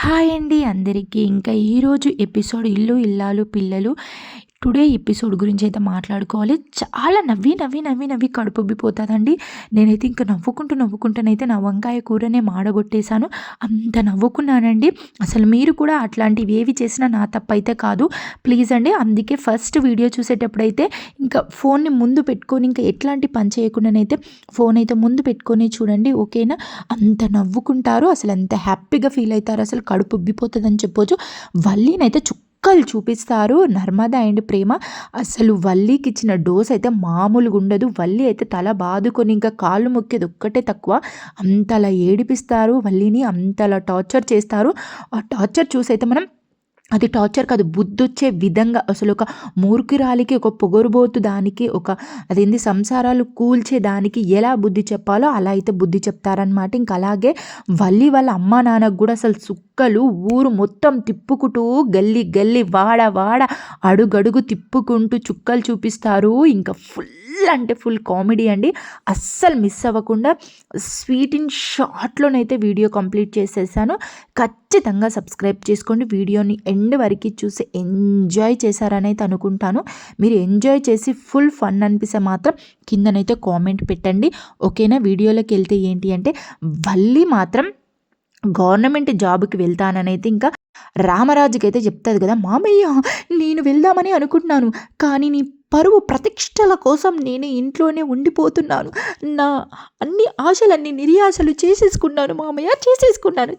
Hi అండి అందరికీ. ఇంకా ఈరోజు ఎపిసోడ్ ఇల్లు, ఇల్లాలు, పిల్లలు టుడే ఎపిసోడ్ గురించి అయితే మాట్లాడుకోవాలి. చాలా నవ్వి కడుపుబ్బిపోతుందండి. నేనైతే ఇంకా నవ్వుకుంటూనైతే నా వంకాయ కూరనే మాడగొట్టేశాను. అంత నవ్వుకున్నానండి. అసలు మీరు కూడా అట్లాంటివి ఏవి చేసినా నా తప్పైతే కాదు. ప్లీజ్ అండి. అందుకే ఫస్ట్ వీడియో చూసేటప్పుడైతే ఇంకా ఫోన్ని ముందు పెట్టుకొని ఇంకా ఎట్లాంటి పని చేయకుండానైతే ఫోన్ అయితే ముందు పెట్టుకొని చూడండి. ఓకేనా? అంత నవ్వుకుంటారు. అసలు ఎంత హ్యాపీగా ఫీల్ అవుతారు. అసలు కడుపు ఉబ్బిపోతుందని చెప్పొచ్చు. వల్లినైతే చుక్కలు చూపిస్తారు నర్మద అండ్ ప్రేమ. అసలు వల్లికి ఇచ్చిన డోస్ అయితే మామూలుగా ఉండదు. వల్లి అయితే తల బాదుకొని ఇంకా కాళ్ళు మొక్కేది ఒక్కటే తక్కువ. అంతలా ఏడిపిస్తారు వల్లిని, అంతలా టార్చర్ చేస్తారు. ఆ టార్చర్ చూసైతే మనం అది టార్చర్ కాదు, బుద్ధొచ్చే విధంగా అసలు ఒక మూర్ఖురాలికి, ఒక పొగరుబోతు దానికి, ఒక అదేంది సంసారాలు కూల్చే దానికి ఎలా బుద్ధి చెప్పాలో అలా అయితే బుద్ధి చెప్తారనమాట. ఇంక అలాగే వల్లి వాళ్ళ అమ్మ నాన్నకు కూడా అసలు చుక్కలు ఊరు మొత్తం తిప్పుకుంటూ గల్లీ గల్లీ వాడ అడుగడుగు తిప్పుకుంటూ చుక్కలు చూపిస్తారు. ఇంకా ఫుల్ అంటే ఫుల్ కామెడీ అండి. అస్సలు మిస్ అవ్వకుండా స్వీట్ ఇన్ షార్ట్లోనైతే వీడియో కంప్లీట్ చేసేసాను. ఖచ్చితంగా సబ్స్క్రైబ్ చేసుకోండి. వీడియోని ఎండ్ వరకు చూసి ఎంజాయ్ చేశారని అయితే అనుకుంటాను. మీరు ఎంజాయ్ చేసి ఫుల్ ఫన్ అనిపిస్తే మాత్రం కిందనైతే కామెంట్ పెట్టండి. ఓకేనా? వీడియోలోకి వెళ్తే ఏంటి అంటే వల్లి మాత్రం గవర్నమెంట్ జాబ్కి వెళ్తాననైతే ఇంకా రామరాజుకి అయితే చెప్తుంది కదా, మామయ్య నేను వెళ్దామని అనుకుంటున్నాను, కానీ నీ పరువు ప్రతిష్టల కోసం నేను ఇంట్లోనే ఉండిపోతున్నాను, నా అన్ని ఆశలన్నీ నిర్యాసలు చేసేసుకున్నాను మామయ్య, చేసేసుకున్నాను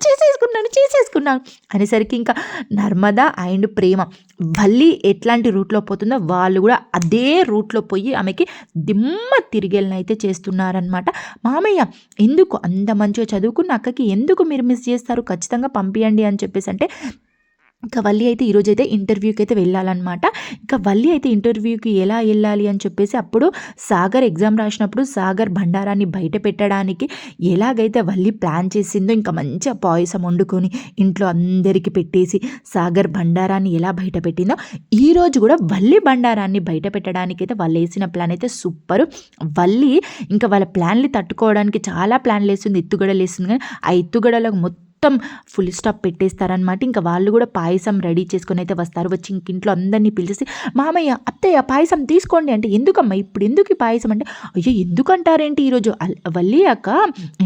అనేసరికి ఇంకా నర్మద అండ్ ప్రేమ వల్లి ఎట్లాంటి రూట్లో పోతుందో వాళ్ళు కూడా అదే రూట్లో పోయి ఆమెకి దిమ్మ తిరిగేళ్ళనైతే చేస్తున్నారనమాట. మామయ్య ఎందుకు అంత మంచిగా చదువుకున్న అక్కకి ఎందుకు మీరు మిస్ చేస్తారు, ఖచ్చితంగా పంపించండి అని చెప్పేసి అంటే ఇంకా వల్లి అయితే ఈరోజైతే ఇంటర్వ్యూకి అయితే వెళ్ళాలన్నమాట. ఇంకా వల్లి అయితే ఇంటర్వ్యూకి ఎలా వెళ్ళాలి అని చెప్పేసి అప్పుడు సాగర్ ఎగ్జామ్ రాసినప్పుడు సాగర్ బండారాన్ని బయట పెట్టడానికి ఎలాగైతే వల్లి ప్లాన్ చేసిందో ఇంకా మంచిగా పాయసం వండుకొని ఇంట్లో అందరికీ పెట్టేసి సాగర్ బండారాన్ని ఎలా బయట పెట్టిందో ఈరోజు కూడా వల్లి బండారాన్ని బయట పెట్టడానికి అయితే వాళ్ళు వేసిన ప్లాన్ అయితే సూపర్. వల్లి ఇంకా వాళ్ళ ప్లాన్లు తట్టుకోవడానికి చాలా ప్లాన్లు వేస్తుంది, ఎత్తుగడలు వేస్తుంది, కానీ ఆ ఎత్తుగడలకు మొత్తం ఫుల్ స్టాప్ పెట్టేస్తారనమాట. ఇంకా వాళ్ళు కూడా పాయసం రెడీ చేసుకొని అయితే వస్తారు. వచ్చి ఇంక ఇంట్లో అందరినీ పిలిచేసి మామయ్య అత్తయ్య పాయసం తీసుకోండి అంటే, ఎందుకమ్మా ఇప్పుడు ఎందుకు ఈ పాయసం అంటే, అయ్యో ఎందుకంటారేంటి ఈరోజు వల్లి అక్క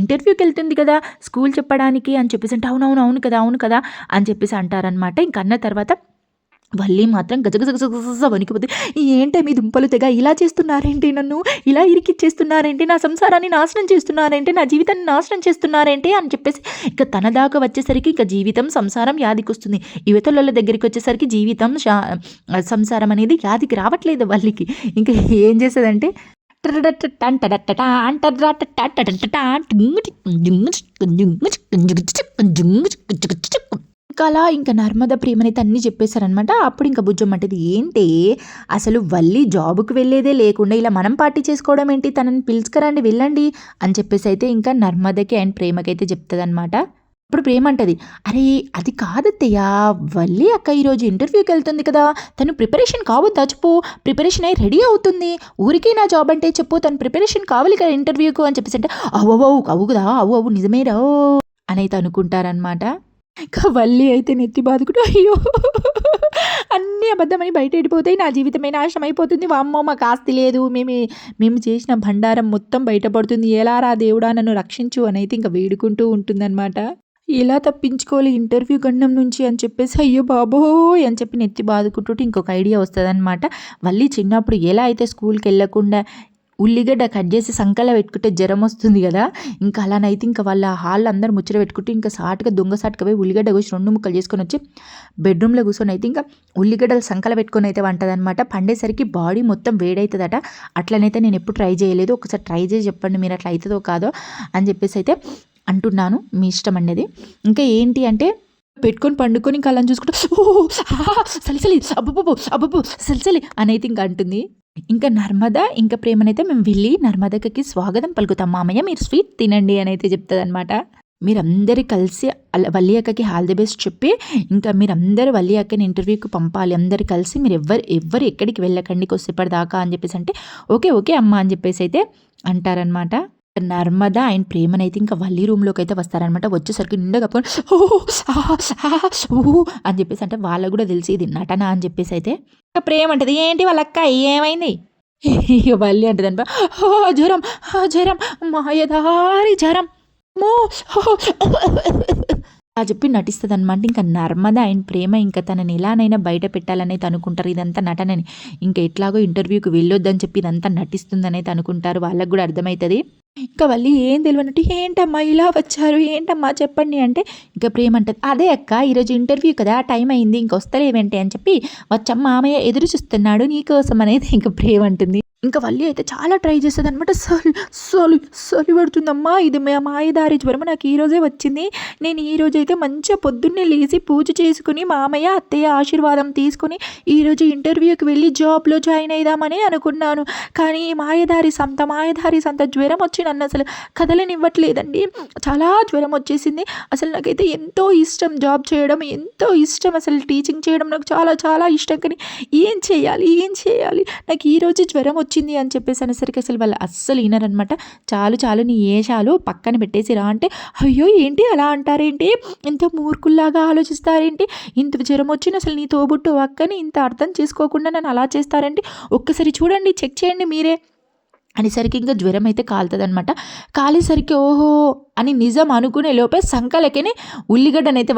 ఇంటర్వ్యూకి వెళ్తుంది కదా స్కూల్ చెప్పడానికి అని చెప్పేసి అంటే, అవును కదా అని చెప్పేసి అంటారనమాట. ఇంక అన్న తర్వాత వల్లి మాత్రం గజగజ వణికిపోతే, ఏంటే మీ దుంపలు తెగ ఇలా చేస్తున్నారేంటి, నన్ను ఇలా ఇరికిచ్చేస్తున్నారేంటి, నా సంసారాన్ని నాశనం చేస్తున్నారేంటి, నా జీవితాన్ని నాశనం చేస్తున్నారేంటి అని చెప్పేసి ఇక తన దాకా వచ్చేసరికి ఇక జీవితం సంసారం యాదికి వస్తుంది. యువతల దగ్గరికి వచ్చేసరికి జీవితం సంసారం అనేది యాదికి రావట్లేదు వల్లికి. ఇంకా ఏం చేసేదంటే అలా ఇంకా నర్మద ప్రేమనైతే అన్నీ చెప్పేశారనమాట. అప్పుడు ఇంకా బుజ్జమ్మంటది, ఏంటి అసలు వల్లి జాబుకి వెళ్ళేదే లేకుండా ఇలా మనం పార్టీ చేసుకోవడం ఏంటి, తనని పిలుచుకరండి వెళ్ళండి అని చెప్పేసి అయితే ఇంకా నర్మదకి అండ్ ప్రేమకి అయితే చెప్తుంది అనమాట. ఇప్పుడు ప్రేమ అంటది, అరే అది కాదత్తయ్య, వల్లి అక్క ఈరోజు ఇంటర్వ్యూకి వెళ్తుంది కదా, తను ప్రిపరేషన్ కావద్దా చెప్పు, ప్రిపరేషన్ అయ్యి రెడీ అవుతుంది, ఊరికే నా జాబ్ అంటే చెప్పు, తను ప్రిపరేషన్ కావాలి కదా ఇంటర్వ్యూకు అని చెప్పేసి అంటే, అవ్వు కదా అవ్వు నిజమేరా అని అయితే అనుకుంటారనమాట. ఇంకా వల్లి అయితే నెత్తి బాదుకుంటూ, అయ్యో అన్నీ అబద్ధమని బయట వెళ్ళిపోతాయి, నా జీవితమే నాశనం అయిపోతుంది, వామ్మో మాకు ఆస్తి లేదు, మేము చేసిన బండారం మొత్తం బయటపడుతుంది, ఎలారా దేవుడా నన్ను రక్షించు అని అయితే ఇంకా వేడుకుంటూ ఉంటుందన్నమాట. ఎలా తప్పించుకోవాలి ఇంటర్వ్యూ గండం నుంచి అని చెప్పేసి అయ్యో బాబోయ్ అని చెప్పి నెత్తి బాదుకుంటుంటే ఇంకొక ఐడియా వస్తుంది అనమాట. వల్లి చిన్నప్పుడు ఎలా అయితే స్కూల్కి వెళ్ళకుండా ఉల్లిగడ్డ కట్ చేసి సంకల పెట్టుకుంటే జ్వరం వస్తుంది కదా, ఇంకా అలానైతే ఇంకా వాళ్ళ హాల్లో అందరూ ముచ్చట పెట్టుకుంటే ఇంకా దొంగ సాటుగా పోయి ఉల్లిగడ్డ కోసి 2 ముక్కలు చేసుకొని వచ్చి బెడ్రూమ్లో కూర్చొని అయితే ఇంకా ఉల్లిగడ్డలు సంకల పెట్టుకొని అయితే వంటదనమాట. పండేసరికి బాడీ మొత్తం వేడవుతుందట. అట్లనైతే నేను ఎప్పుడు ట్రై చేయలేదు, ఒకసారి ట్రై చేసి చెప్పండి మీరు అట్లా అవుతుందో కాదో అని చెప్పేసి అయితే అంటున్నాను, మీ ఇష్టం అనేది. ఇంకా ఏంటి అంటే పెట్టుకొని పండుకొని ఇంకా అలా చూసుకుంటూ సలిసలి అబ్బబ్బో సలిసలి అని అయితే ఇంకా అంటుంది. ఇంకా నర్మద ఇంకా ప్రేమనైతే మేము వెళ్ళి నర్మదకి స్వాగతం పలుకుతాం మామయ్య, మీరు స్వీట్ తినండి అని అయితే చెప్తుంది అనమాట. మీరందరూ కలిసి వల్లి అక్కకి ఆల్ ది బెస్ట్ చెప్పి ఇంకా మీరందరూ వల్లి అక్కని ఇంటర్వ్యూకి పంపాలి, అందరు కలిసి మీరు ఎవ్వరు ఎక్కడికి వెళ్ళకండి కొద్దిసేపటి దాకా అని చెప్పేసి అంటే, ఓకే అమ్మ అని చెప్పేసి అయితే అంటారనమాట. నర్మద అండ్ ప్రేమనైతే ఇంకా వల్లి రూమ్లోకి అయితే వస్తారనమాట. వచ్చేసరికి నిండా కప్పుకొని ఓహో ఆహా, ఆహా, ఊహు అని చెప్పేసి అంటే వాళ్ళకు కూడా తెలిసి ఇది నటన అని చెప్పేసి అయితే ఇంకా ప్రేమ అంటది, ఏంటి వాళ్ళ అక్క ఏమైంది? ఇక వల్లి అంటది అనమాట, జ్వరం జ్వరం మాయదారి జ్వరం మో చెప్పి నటిస్తుంది అనమాట. ఇంకా నర్మద అండ్ ప్రేమ ఇంకా తనని ఎలానైనా బయట పెట్టాలనైతే అనుకుంటారు. ఇదంతా నటనని, ఇంకా ఎట్లాగో ఇంటర్వ్యూకి వెళ్ళొద్దని చెప్పి ఇదంతా నటిస్తుందనైతే అనుకుంటారు. వాళ్ళకు కూడా అర్థమవుతుంది. ఇంకా వాళ్ళు ఏం తెలియనట్టు, ఏంటమ్మా ఇలా వచ్చారు, ఏంటమ్మా చెప్పండి అంటే ఇంకా ప్రేమ అంటది, అదే అక్క ఈరోజు ఇంటర్వ్యూ కదా టైం అయింది, ఇంక వస్తలేవేంటి అని చెప్పి వచ్చమ్మ మామయ్య ఎదురు చూస్తున్నాడు నీకోసం అనేది ఇంకా ప్రేమ అంటుంది. ఇంకా వల్లి అయితే చాలా ట్రై చేస్తుంది అనమాట. సలి పడుతుందమ్మా, ఇది మాయదారి జ్వరం నాకు ఈరోజే వచ్చింది. నేను ఈరోజు అయితే మంచిగా పొద్దున్నే లేచి పూజ చేసుకుని మామయ్య అత్తయ్య ఆశీర్వాదం తీసుకుని ఈరోజు ఇంటర్వ్యూకి వెళ్ళి జాబ్లో జాయిన్ అయిదామని అనుకున్నాను. కానీ మాయదారి సంత జ్వరం వచ్చి నన్ను అసలు కదలనివ్వట్లేదండి. చాలా జ్వరం వచ్చేసింది. అసలు నాకైతే ఎంతో ఇష్టం జాబ్ చేయడం, ఎంతో ఇష్టం అసలు టీచింగ్ చేయడం నాకు చాలా చాలా ఇష్టం. కానీ ఏం చేయాలి నాకు ఈరోజు జ్వరం వచ్చింది అని చెప్పేసి అనేసరికి అసలు వాళ్ళు అస్సలు వినరనమాట. చాలు నీ ఏషాలు పక్కన పెట్టేసి రా అంటే, అయ్యో ఏంటి అలా అంటారేంటి, ఇంత మూర్ఖుల్లాగా ఆలోచిస్తారేంటి, ఇంత జ్వరం వచ్చిన అసలు నీ తోబుట్టు అక్కని ఇంత అర్థం చేసుకోకుండా నన్ను అలా చేస్తారేంటి, ఒక్కసారి చూడండి చెక్ చేయండి మీరే అనేసరికి ఇంకా జ్వరం అయితే కాలుతుంది. కాలేసరికి ఓహో అని నిజం అనుకునే లోపే సంకలకనే ఉల్లిగడ్డనైతే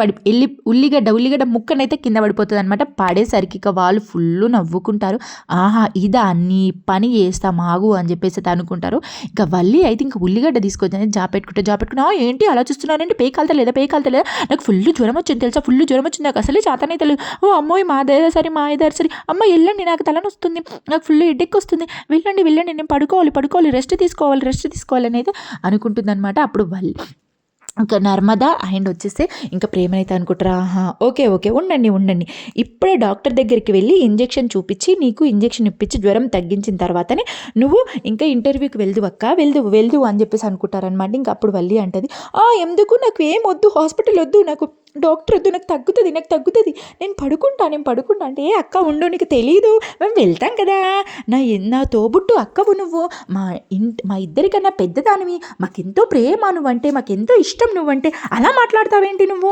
ఉల్లిగడ్డ ముక్కనైతే కింద పడిపోతుంది అనమాట. పడేసరికి ఇక వాళ్ళు ఫుల్ నవ్వుకుంటారు. ఆహా ఇదా నీ పని చేస్తా మాగు అని చెప్పేసి అనుకుంటారు. ఇంకా వల్లి అయితే ఇంకా ఉల్లిగడ్డ తీసుకొచ్చి జాపెట్టుకున్నా ఏంటి అలా చూస్తున్నానంటే పే కాలుతలేదా నాకు ఫుల్ జ్వరం వచ్చింది తెలుసా, ఫుల్ జ్వరం వచ్చింది నాకు అసలే చేతనే తెలియదు. ఓ అమ్మోయ్ మాదేదా సరే సరే అమ్మ వెళ్ళండి నాకు తలనొస్తుంది, నాకు ఫుల్ హెడేక్ వస్తుంది, వెళ్ళండి నేను పడుకోవాలి రెస్ట్ తీసుకోవాలి అని అయితే అనుకుంటుంది అనమాట. అప్పుడు ఇంకా నర్మద అండ్ వచ్చేస్తే ఇంకా ప్రేమనైతే అనుకుంటారా, ఓకే ఉండండి ఇప్పుడే డాక్టర్ దగ్గరికి వెళ్ళి ఇంజెక్షన్ చూపించి నీకు ఇంజెక్షన్ ఇప్పించి జ్వరం తగ్గించిన తర్వాతనే నువ్వు ఇంకా ఇంటర్వ్యూకి వెళ్దు అని చెప్పేసి అనుకుంటారనమాట. ఇంకా అప్పుడు వల్లి అంటది, ఎందుకు నాకు ఏం వద్దు, హాస్పిటల్ వద్దు, నాకు డాక్టర్ వద్దు, నాకు తగ్గుతుంది నేను పడుకుంటా అంటే అక్క ఉండు నీకు తెలీదు మేము వెళ్తాం కదా, నా తోబుట్టు అక్కవు నువ్వు, మా ఇద్దరికన్నా పెద్దదానివి, మాకెంతో ప్రేమ నువ్వంటే, మాకెంతో ఇష్టం నువ్వంటే, అలా మాట్లాడతావేంటి నువ్వు,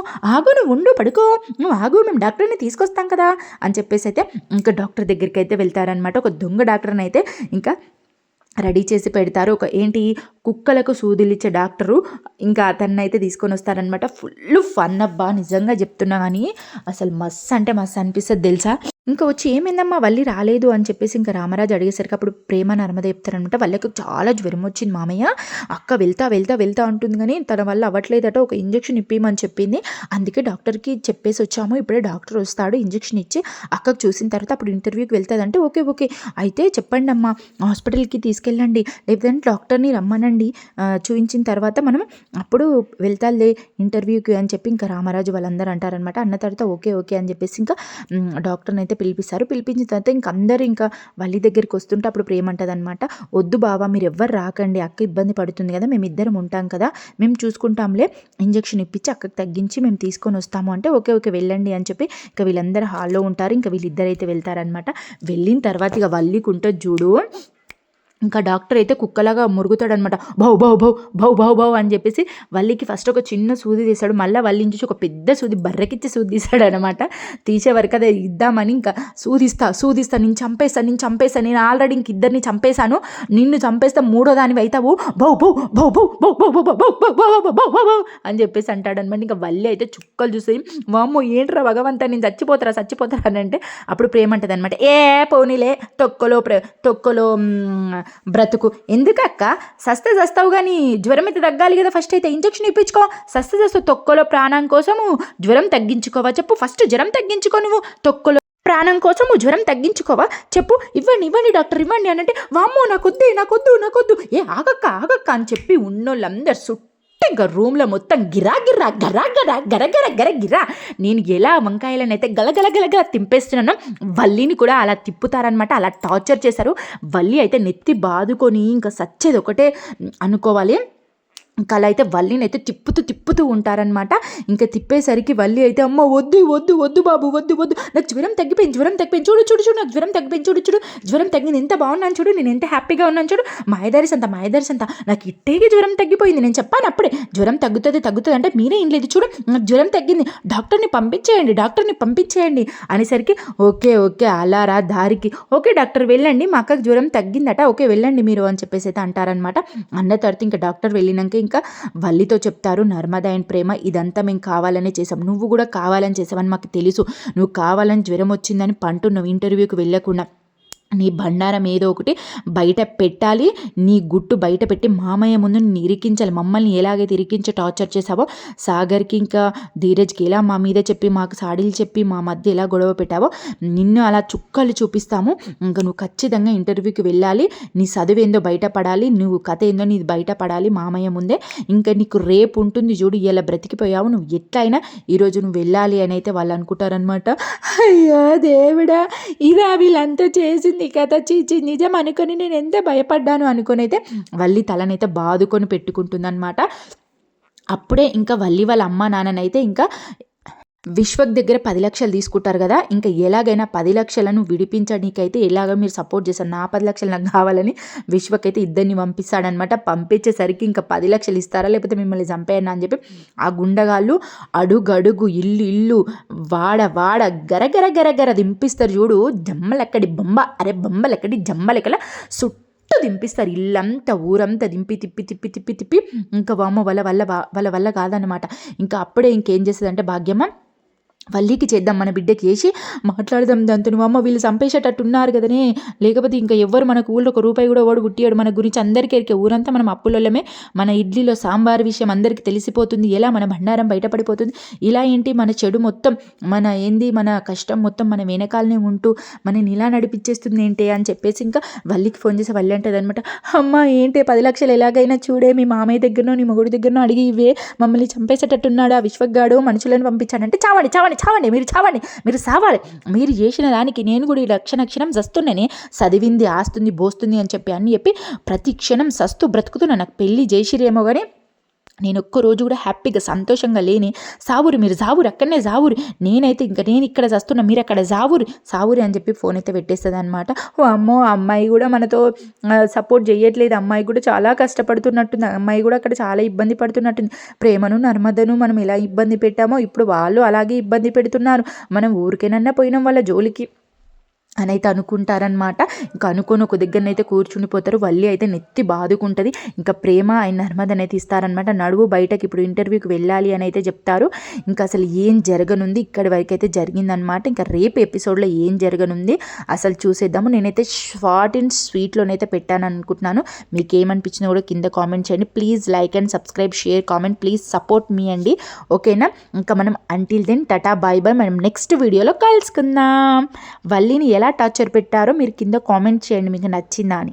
నువ్వు ఉండు పడుకో, మేము డాక్టర్ని తీసుకొస్తాం కదా అని చెప్పేసి అయితే ఇంకా డాక్టర్ దగ్గరికి అయితే వెళ్తారనమాట. ఒక దొంగ డాక్టర్ని అయితే ఇంకా రెడీ చేసి పెడతారు. ఏంటి కుక్కలకు సూదులిచ్చే డాక్టరు ఇంకా అతన్ని అయితే తీసుకొని వస్తారనమాట. ఫుల్ ఫన్ అబ్బా, నిజంగా చెప్తున్నా కానీ అసలు మస్తు అనిపిస్తుంది తెలుసా. ఇంకా వచ్చి ఏమైందమ్మా వల్లి రాలేదు అని చెప్పేసి ఇంకా రామరాజు అడిగేసరికి అప్పుడు ప్రేమ నర్మద చెప్తారనమాట, వాళ్ళకి చాలా జ్వరం వచ్చింది మామయ్య, అక్క వెళ్తా ఉంటుంది కానీ తన వల్ల అవ్వట్లేదట, ఒక ఇంజెక్షన్ ఇప్పిమని చెప్పింది, అందుకే డాక్టర్కి చెప్పేసి వచ్చాము, ఇప్పుడే డాక్టర్ వస్తాడు ఇంజెక్షన్ ఇచ్చి అక్కకు చూసిన తర్వాత అప్పుడు ఇంటర్వ్యూకి వెళ్తుందంటే ఓకే అయితే చెప్పండి అమ్మా హాస్పిటల్కి తీసుకెళ్ళండి, లేదంటే డాక్టర్ని రమ్మనండి, చూపించిన తర్వాత మనం అప్పుడు వెళ్తాలే ఇంటర్వ్యూకి అని చెప్పి ఇంకా రామరాజు వాళ్ళందరూ అంటారనమాట. అన్న తర్వాత ఓకే అని చెప్పేసి ఇంకా డాక్టర్ని అయితే పిలిపించిన తర్వాత ఇంక అందరూ ఇంకా వల్లి దగ్గరికి వస్తుంటే అప్పుడు ప్రేమ అంటది అనమాట, వద్దు బావా మీరు ఎవ్వరు రాకండి, అక్క ఇబ్బంది పడుతుంది కదా, మేము ఇద్దరం ఉంటాం కదా, మేము చూసుకుంటాంలే, ఇంజెక్షన్ ఇప్పించి అక్కకి తగ్గించి మేము తీసుకొని వస్తాము అంటే ఓకే వెళ్ళండి అని చెప్పి ఇంకా వీళ్ళందరూ హాల్లో ఉంటారు. ఇంకా వీళ్ళిద్దరైతే వెళ్తారనమాట. వెళ్ళిన తర్వాత ఇక వల్లికి ఉంటుంది చూడు, ఇంకా డాక్టర్ అయితే కుక్కలాగా మురుగుతాడనమాట, బౌ అని చెప్పేసి వల్లికి ఫస్ట్ ఒక చిన్న సూది తీశాడు, మళ్ళీ వల్లి నుంచి ఒక పెద్ద సూది బర్రెకిచ్చి సూది తీశాడు అనమాట. తీసే వరకు అదే ఇద్దామని ఇంకా సూదిస్తా నేను చంపేస్తా నేను ఆల్రెడీ ఇంక ఇద్దరిని చంపేశాను, నిన్ను చంపేస్తా మూడో దానివి అవుతావు బౌ అని చెప్పేసి అంటాడనమాట. ఇంకా వల్లి అయితే చుక్కలు చూసి వామ్మో ఏంట్రా భగవంతా నేను చచ్చిపోతారా అని అంటే అప్పుడు ప్రేమ అంటది అనమాట, పోనీలే తొక్కలో బ్రతుకు ఎందుకక్క, సస్తే చస్తావు కానీ జ్వరం అయితే తగ్గాలి కదా, ఫస్ట్ అయితే ఇంజెక్షన్ ఇప్పించుకో, సస్తే తొక్కలో ప్రాణం కోసము జ్వరం తగ్గించుకోవా చెప్పు, ఫస్ట్ జ్వరం తగ్గించుకో, నువ్వు తొక్కలో ప్రాణం కోసము జ్వరం తగ్గించుకోవా చెప్పు, ఇవ్వండి డాక్టర్ ఇవ్వండి అని అంటే వామ్మో నాకొద్దు ఆగక్క అని చెప్పి ఉన్నోళ్ళందరు ఇంకా రూమ్లో మొత్తం గిరా నేను ఎలా వంకాయలనైతే గలగల తింపేస్తున్నాను, వల్లిని కూడా అలా తిప్పుతారనమాట. అలా టార్చర్ చేశారు. వల్లి అయితే నెత్తి బాదుకొని ఇంకా సచ్చేది ఒకటే అనుకోవాలి, ఇంకా అలా అయితే వల్లిని అయితే తిప్పుతూ ఉంటారనమాట. ఇంకా తిప్పేసరికి వల్లి అయితే అమ్మ వద్దు వద్దు వద్దు బాబు వద్దు వద్దు, నాకు జ్వరం తగ్గిపోయింది చూడు చూడు చూడు, నాకు జ్వరం తగ్గిపోయింది చూడు చూడు, జ్వరం తగ్గింది, ఎంత బాగున్నాను చూడు, నేను ఎంత హ్యాపీగా ఉన్నాను చూడు, మాయదారి సంత నాకు ఇట్టేకి జ్వరం తగ్గిపోయింది, నేను చెప్పాను అప్పుడే జ్వరం తగ్గుతుంది అంటే మీరే ఏం లేదు చూడు, నాకు జ్వరం తగ్గింది, డాక్టర్ని పంపించేయండి అనేసరికి ఓకే అలా రా దారికి, ఓకే డాక్టర్ వెళ్ళండి, మా అక్కకి జ్వరం తగ్గిందట, ఓకే వెళ్ళండి మీరు అని చెప్పేసి అయితే అంటారనమాట. అన్న తర్వాత ఇంకా డాక్టర్ వెళ్ళినాక ఇంకా వల్లితో చెప్తారు, నర్మదా అండ్ ప్రేమ ఇదంతా మేము కావాలనే చేసాం, నువ్వు కూడా కావాలని చేసావని మాకు తెలుసు, నువ్వు కావాలని జ్వరం వచ్చిందని పంటున్నావు ఇంటర్వ్యూకి వెళ్ళకుండా, నీ బండారం ఏదో ఒకటి బయట పెట్టాలి, నీ గుట్టు బయట పెట్టి మామయ్య ముందు ఇరికించాలి, మమ్మల్ని ఎలాగైతే ఇరికించి టార్చర్ చేసావో సాగర్కి ఇంకా ధీరజ్కి ఎలా మా మీద చెప్పి మాకు సాడీలు చెప్పి మా మధ్య ఎలా గొడవ పెట్టావో నిన్ను అలా చుక్కలు చూపిస్తాము, ఇంకా నువ్వు ఖచ్చితంగా ఇంటర్వ్యూకి వెళ్ళాలి, నీ చదువు ఏందో బయటపడాలి, నువ్వు కథ ఏందో నీది బయటపడాలి మామయ్య ముందే, ఇంకా నీకు రేపు ఉంటుంది చూడు, ఇలా బ్రతికిపోయావు, నువ్వు ఎట్లయినా ఈరోజు నువ్వు వెళ్ళాలి అని అయితే వాళ్ళు అనుకుంటారనమాట. అయ్యో దేవుడా, ఇదా వీళ్ళంతా చేసి కథ చీచి నిజం అనుకొని నేను ఎంత భయపడ్డాను అనుకొని అయితే వల్లి తలనైతే బాదుకొని పెట్టుకుంటుందన్నమాట. అప్పుడే ఇంకా వల్లి వాళ్ళ అమ్మ నాన్ననైతే ఇంకా విశ్వక్ దగ్గర 10 లక్షలు తీసుకుంటారు కదా, ఇంకా ఎలాగైనా 10 లక్షలను విడిపించడానికైతే ఎలాగో మీరు సపోర్ట్ చేశారు, నా 10 లక్షలు నాకు కావాలని విశ్వక్ అయితే ఇద్దరిని పంపిస్తాడనమాట. పంపించేసరికి ఇంకా 10 లక్షలు ఇస్తారా లేకపోతే మిమ్మల్ని చంపేయన్నా అని చెప్పి ఆ గుండగాళ్ళు అడుగడుగు ఇల్లు వాడ గరగర దింపిస్తారు చూడు, జమ్మలెక్కడి జమ్మలెక్కల చుట్టూ దింపిస్తారు, ఇల్లంతా ఊరంతా దింపి తిప్పి ఇంకా వామ్మ వాళ్ళ వల్ల కాదనమాట. ఇంకా అప్పుడే ఇంకేం చేస్తుందంటే భాగ్యమ్మ వల్లికి చేద్దాం, మన బిడ్డకి వేసి మాట్లాడదాం దాంతో, నువ్వు అమ్మ వీళ్ళు చంపేసేటట్టు ఉన్నారు కదనే, లేకపోతే ఇంకా ఎవరు మనకు ఊళ్ళో ₹1 కూడా ఓడి పుట్టియాడు, మన గురించి అందరికీ ఎరికే, ఊరంతా మనం అప్పులమే, మన ఇడ్లీలో సాంబార్ విషయం అందరికీ తెలిసిపోతుంది, ఎలా మన బండారం బయటపడిపోతుంది, ఇలా ఏంటి మన చెడు మొత్తం మన కష్టం మొత్తం మన వెనకాలనే ఉంటూ మనని ఇలా నడిపించేస్తుంది ఏంటి అని చెప్పేసి ఇంకా వల్లికి ఫోన్ చేసి వల్లి అంటది అనమాట, అమ్మ ఏంటి 10 లక్షలు ఎలాగైనా చూడే, మీ మామయ్య దగ్గరనో నీ మొగుడి దగ్గరనో అడిగి ఇవే, మమ్మల్ని చంపేసేటట్టున్నాడు ఆ విశ్వగాడు, మనుషులను పంపించాడంటే చావండి మీరు సావాలి, మీరు చేసిన దానికి నేను కూడా ఈ క్షణం చస్తున్నానే, చదివింది ఆస్తుంది బోస్తుంది అని చెప్పి ప్రతి క్షణం సస్తూ బ్రతుకుతున్నా, నాకు పెళ్లి చేసిరేమో కానీ నేను ఒక్కరోజు కూడా హ్యాపీగా సంతోషంగా లేని, మీరు సావురు అక్కడనే సావురు, నేను ఇక్కడ చస్తున్నా, మీరు అక్కడ సావురి అని చెప్పి ఫోన్ అయితే పెట్టేస్తుంది అనమాట. ఓ అమ్మో, అమ్మాయి కూడా మనతో సపోర్ట్ చేయట్లేదు, అమ్మాయి కూడా చాలా కష్టపడుతున్నట్టుంది, అమ్మాయి కూడా అక్కడ చాలా ఇబ్బంది పడుతున్నట్టుంది, ప్రేమను నర్మదను మనం ఎలా ఇబ్బంది పెట్టామో ఇప్పుడు వాళ్ళు అలాగే ఇబ్బంది పెడుతున్నారు, మనం ఊరికేనన్నా పోయినాం వాళ్ళ జోలికి అని అయితే అనుకుంటారనమాట. ఇంకా అనుకొని ఒక దగ్గరనైతే కూర్చునిపోతారు. వల్లి అయితే నెత్తి బాదుకుంటుంది. ఇంకా ప్రేమ ఆయన నర్మదని అయితే ఇస్తారనమాట. నడువు బయటకి ఇప్పుడు ఇంటర్వ్యూకి వెళ్ళాలి అని అయితే చెప్తారు. ఇంకా అసలు ఏం జరగనుంది ఇక్కడి వరకు అయితే జరిగిందనమాట. ఇంకా రేపు ఎపిసోడ్లో ఏం జరగనుంది అసలు చూసేద్దాము. నేనైతే షార్ట్ అండ్ స్వీట్లోనైతే పెట్టాను అనుకుంటున్నాను. మీకు ఏమనిపించినా కూడా కింద కామెంట్ చేయండి. Please like and subscribe, share, comment, please support మీ అండి. ఓకేనా? ఇంకా మనం until then tata bye bye. మనం నెక్స్ట్ వీడియోలో కలుసుకుందాం. వల్లిని ఎలా టార్చర్ పెట్టారో మీరు కింద కామెంట్ చేయండి మీకు నచ్చిందా అని.